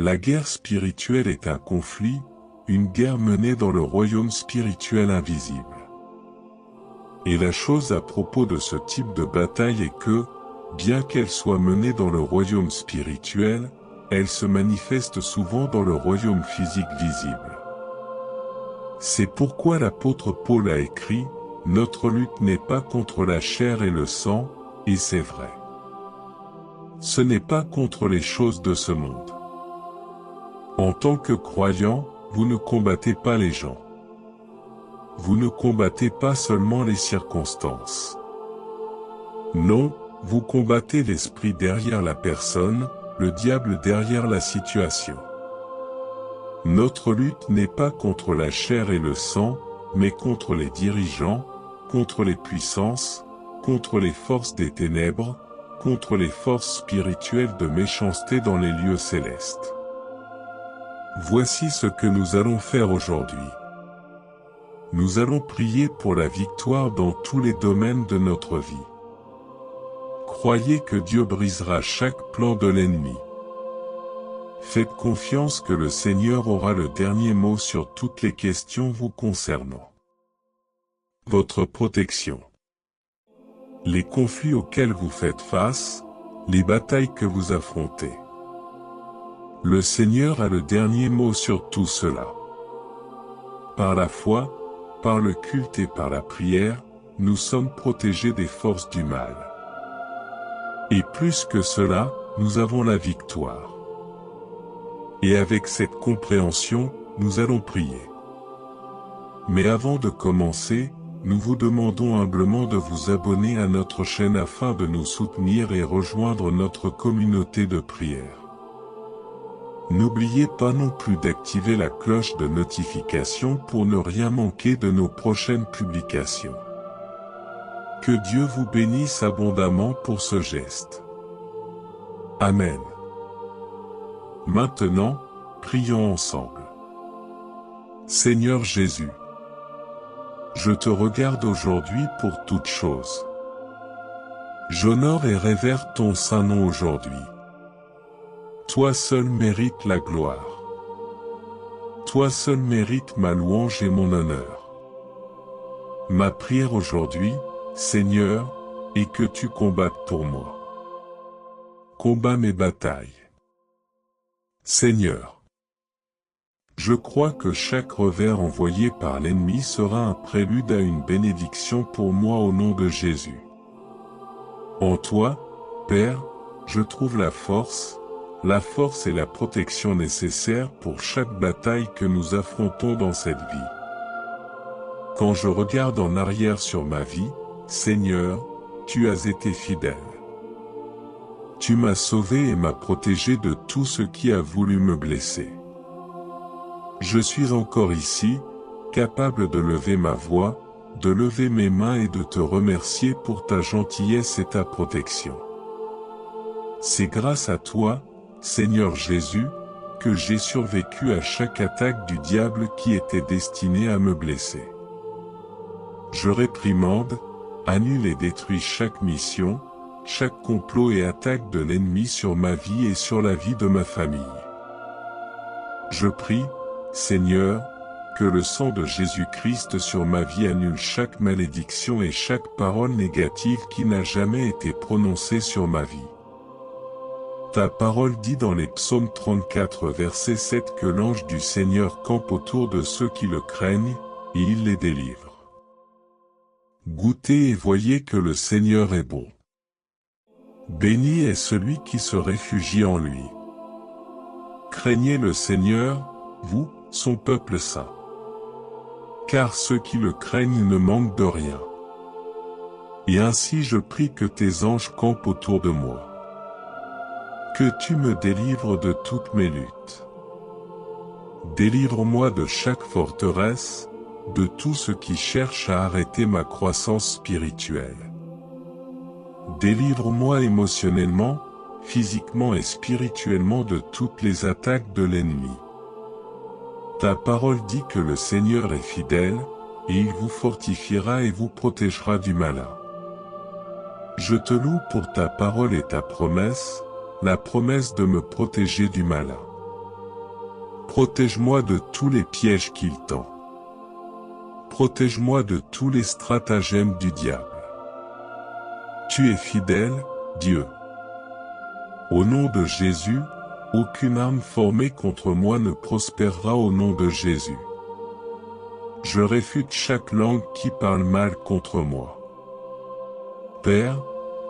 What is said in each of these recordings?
La guerre spirituelle est un conflit, une guerre menée dans le royaume spirituel invisible. Et la chose à propos de ce type de bataille est que, bien qu'elle soit menée dans le royaume spirituel, elle se manifeste souvent dans le royaume physique visible. C'est pourquoi l'apôtre Paul a écrit, « Notre lutte n'est pas contre la chair et le sang », et c'est vrai. Ce n'est pas contre les choses de ce monde. En tant que croyant, vous ne combattez pas les gens. Vous ne combattez pas seulement les circonstances. Non, vous combattez l'esprit derrière la personne, le diable derrière la situation. Notre lutte n'est pas contre la chair et le sang, mais contre les dirigeants, contre les puissances, contre les forces des ténèbres, contre les forces spirituelles de méchanceté dans les lieux célestes. Voici ce que nous allons faire aujourd'hui. Nous allons prier pour la victoire dans tous les domaines de notre vie. Croyez que Dieu brisera chaque plan de l'ennemi. Faites confiance que le Seigneur aura le dernier mot sur toutes les questions vous concernant. Votre protection. Les conflits auxquels vous faites face, les batailles que vous affrontez. Le Seigneur a le dernier mot sur tout cela. Par la foi, par le culte et par la prière, nous sommes protégés des forces du mal. Et plus que cela, nous avons la victoire. Et avec cette compréhension, nous allons prier. Mais avant de commencer, nous vous demandons humblement de vous abonner à notre chaîne afin de nous soutenir et rejoindre notre communauté de prière. N'oubliez pas non plus d'activer la cloche de notification pour ne rien manquer de nos prochaines publications. Que Dieu vous bénisse abondamment pour ce geste. Amen. Maintenant, prions ensemble. Seigneur Jésus, je te regarde aujourd'hui pour toutes choses. J'honore et révère ton saint nom aujourd'hui. Toi seul mérites la gloire. Toi seul mérites ma louange et mon honneur. Ma prière aujourd'hui, Seigneur, est que tu combattes pour moi. Combats mes batailles. Seigneur, je crois que chaque revers envoyé par l'ennemi sera un prélude à une bénédiction pour moi au nom de Jésus. En toi, Père, je trouve la force et la protection nécessaires pour chaque bataille que nous affrontons dans cette vie. Quand je regarde en arrière sur ma vie, Seigneur, tu as été fidèle. Tu m'as sauvé et m'as protégé de tout ce qui a voulu me blesser. Je suis encore ici, capable de lever ma voix, de lever mes mains et de te remercier pour ta gentillesse et ta protection. C'est grâce à toi, Seigneur Jésus, que j'ai survécu à chaque attaque du diable qui était destinée à me blesser. Je réprimande, annule et détruis chaque mission, chaque complot et attaque de l'ennemi sur ma vie et sur la vie de ma famille. Je prie, Seigneur, que le sang de Jésus-Christ sur ma vie annule chaque malédiction et chaque parole négative qui n'a jamais été prononcée sur ma vie. Ta parole dit dans les psaumes 34 verset 7 que l'ange du Seigneur campe autour de ceux qui le craignent, et il les délivre. Goûtez et voyez que le Seigneur est bon. Béni est celui qui se réfugie en lui. Craignez le Seigneur, vous, son peuple saint. Car ceux qui le craignent ne manquent de rien. Et ainsi je prie que tes anges campent autour de moi. Que tu me délivres de toutes mes luttes. Délivre-moi de chaque forteresse, de tout ce qui cherche à arrêter ma croissance spirituelle. Délivre-moi émotionnellement, physiquement et spirituellement de toutes les attaques de l'ennemi. Ta parole dit que le Seigneur est fidèle, et il vous fortifiera et vous protégera du malin. Je te loue pour ta parole et ta promesse, la promesse de me protéger du malin. Protège-moi de tous les pièges qu'il tend. Protège-moi de tous les stratagèmes du diable. Tu es fidèle, Dieu. Au nom de Jésus, aucune arme formée contre moi ne prospérera au nom de Jésus. Je réfute chaque langue qui parle mal contre moi. Père,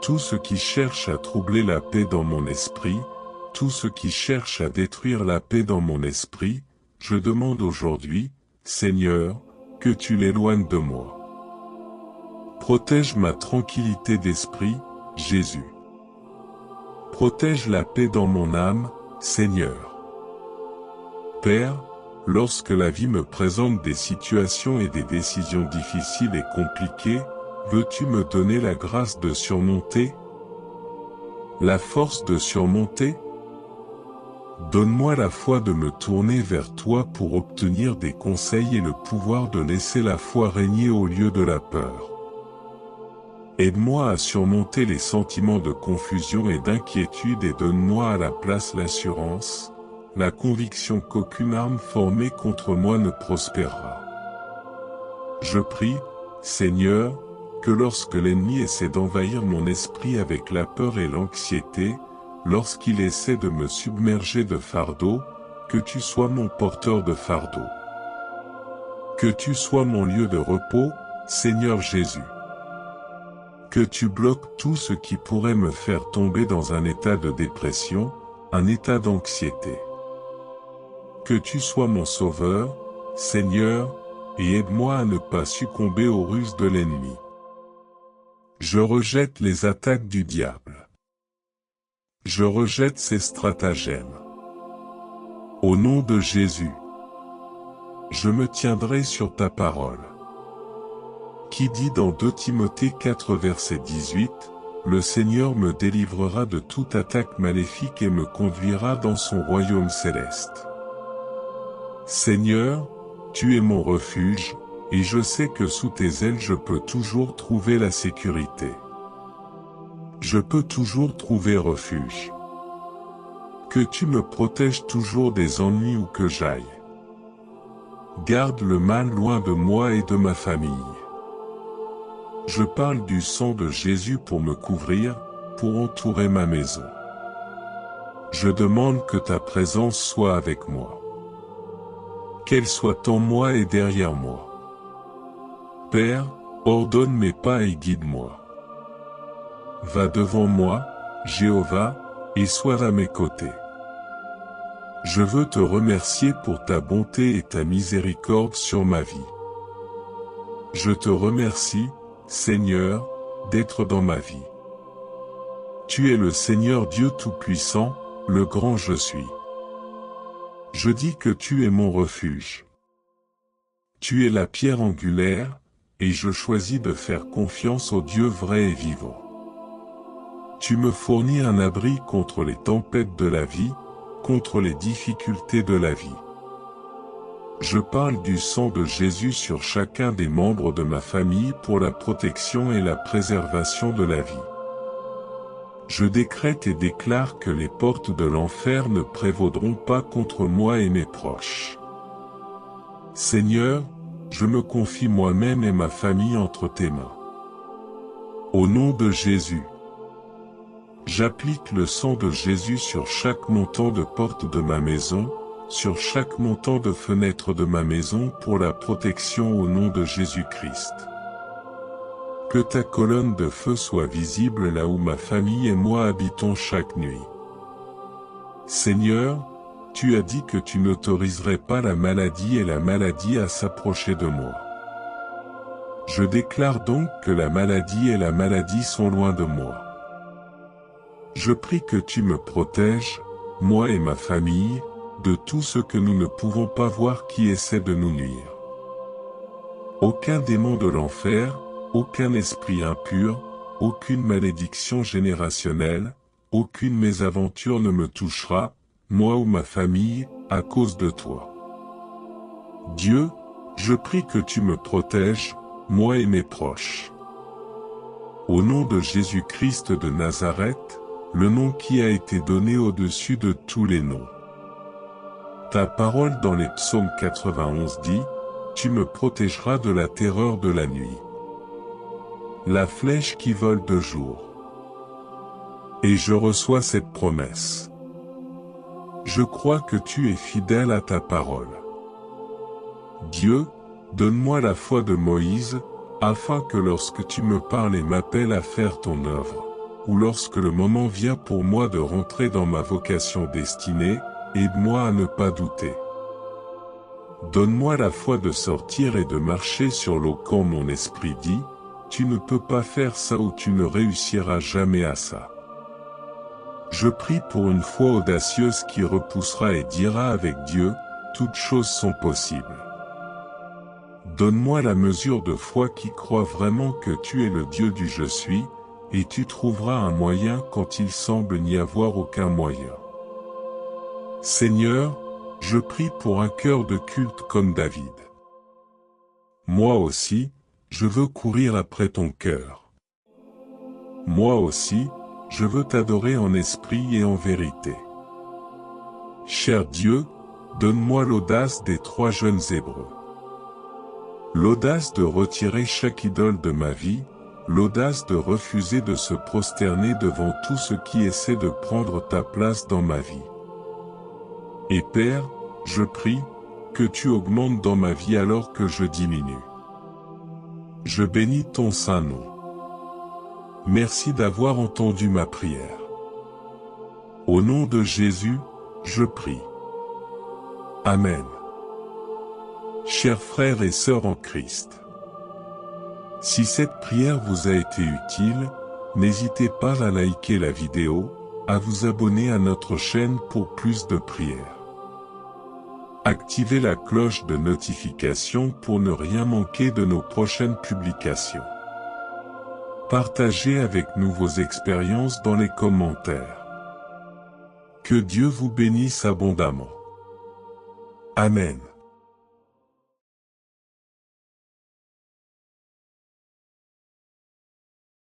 tout ce qui cherche à troubler la paix dans mon esprit, tout ce qui cherche à détruire la paix dans mon esprit, je demande aujourd'hui, Seigneur, que tu l'éloignes de moi. Protège ma tranquillité d'esprit, Jésus. Protège la paix dans mon âme, Seigneur. Père, lorsque la vie me présente des situations et des décisions difficiles et compliquées, veux-tu me donner la grâce de surmonter? La force de surmonter? Donne-moi la foi de me tourner vers toi pour obtenir des conseils et le pouvoir de laisser la foi régner au lieu de la peur. Aide-moi à surmonter les sentiments de confusion et d'inquiétude et donne-moi à la place l'assurance, la conviction qu'aucune arme formée contre moi ne prospérera. Je prie, Seigneur, que lorsque l'ennemi essaie d'envahir mon esprit avec la peur et l'anxiété, lorsqu'il essaie de me submerger de fardeaux, que tu sois mon porteur de fardeaux. Que tu sois mon lieu de repos, Seigneur Jésus. Que tu bloques tout ce qui pourrait me faire tomber dans un état de dépression, un état d'anxiété. Que tu sois mon sauveur, Seigneur, et aide-moi à ne pas succomber aux ruses de l'ennemi. Je rejette les attaques du diable. Je rejette ses stratagèmes. Au nom de Jésus, je me tiendrai sur ta parole. Qui dit dans 2 Timothée 4 verset 18, « Le Seigneur me délivrera de toute attaque maléfique et me conduira dans son royaume céleste. » Seigneur, tu es mon refuge, et je sais que sous tes ailes je peux toujours trouver la sécurité. Je peux toujours trouver refuge. Que tu me protèges toujours des ennuis où que j'aille. Garde le mal loin de moi et de ma famille. Je parle du sang de Jésus pour me couvrir, pour entourer ma maison. Je demande que ta présence soit avec moi. Qu'elle soit en moi et derrière moi. Père, ordonne mes pas et guide-moi. Va devant moi, Jéhovah, et sois à mes côtés. Je veux te remercier pour ta bonté et ta miséricorde sur ma vie. Je te remercie, Seigneur, d'être dans ma vie. Tu es le Seigneur Dieu Tout-Puissant, le grand je suis. Je dis que tu es mon refuge. Tu es la pierre angulaire, et je choisis de faire confiance au Dieu vrai et vivant. Tu me fournis un abri contre les tempêtes de la vie, contre les difficultés de la vie. Je parle du sang de Jésus sur chacun des membres de ma famille pour la protection et la préservation de la vie. Je décrète et déclare que les portes de l'enfer ne prévaudront pas contre moi et mes proches. Seigneur, je me confie moi-même et ma famille entre tes mains. Au nom de Jésus, j'applique le sang de Jésus sur chaque montant de porte de ma maison, sur chaque montant de fenêtre de ma maison pour la protection au nom de Jésus-Christ. Que ta colonne de feu soit visible là où ma famille et moi habitons chaque nuit. Seigneur, tu as dit que tu n'autoriserais pas la maladie et la maladie à s'approcher de moi. Je déclare donc que la maladie et la maladie sont loin de moi. Je prie que tu me protèges, moi et ma famille, de tout ce que nous ne pouvons pas voir qui essaie de nous nuire. Aucun démon de l'enfer, aucun esprit impur, aucune malédiction générationnelle, aucune mésaventure ne me touchera, moi ou ma famille, à cause de toi. Dieu, je prie que tu me protèges, moi et mes proches. Au nom de Jésus-Christ de Nazareth, le nom qui a été donné au-dessus de tous les noms. Ta parole dans les psaumes 91 dit, « Tu me protégeras de la terreur de la nuit. La flèche qui vole de jour. » Et je reçois cette promesse. Je crois que tu es fidèle à ta parole. Dieu, donne-moi la foi de Moïse, afin que lorsque tu me parles et m'appelles à faire ton œuvre, ou lorsque le moment vient pour moi de rentrer dans ma vocation destinée, aide-moi à ne pas douter. Donne-moi la foi de sortir et de marcher sur l'eau quand mon esprit dit, tu ne peux pas faire ça ou tu ne réussiras jamais à ça. Je prie pour une foi audacieuse qui repoussera et dira avec Dieu, toutes choses sont possibles. Donne-moi la mesure de foi qui croit vraiment que tu es le Dieu du je suis, et tu trouveras un moyen quand il semble n'y avoir aucun moyen. Seigneur, je prie pour un cœur de culte comme David. Moi aussi, je veux courir après ton cœur. Moi aussi, je veux t'adorer en esprit et en vérité. Cher Dieu, donne-moi l'audace des 3 jeunes Hébreux. L'audace de retirer chaque idole de ma vie, l'audace de refuser de se prosterner devant tout ce qui essaie de prendre ta place dans ma vie. Et Père, je prie, que tu augmentes dans ma vie alors que je diminue. Je bénis ton saint nom. Merci d'avoir entendu ma prière. Au nom de Jésus, je prie. Amen. Chers frères et sœurs en Christ, si cette prière vous a été utile, n'hésitez pas à liker la vidéo, à vous abonner à notre chaîne pour plus de prières. Activez la cloche de notification pour ne rien manquer de nos prochaines publications. Partagez avec nous vos expériences dans les commentaires. Que Dieu vous bénisse abondamment. Amen.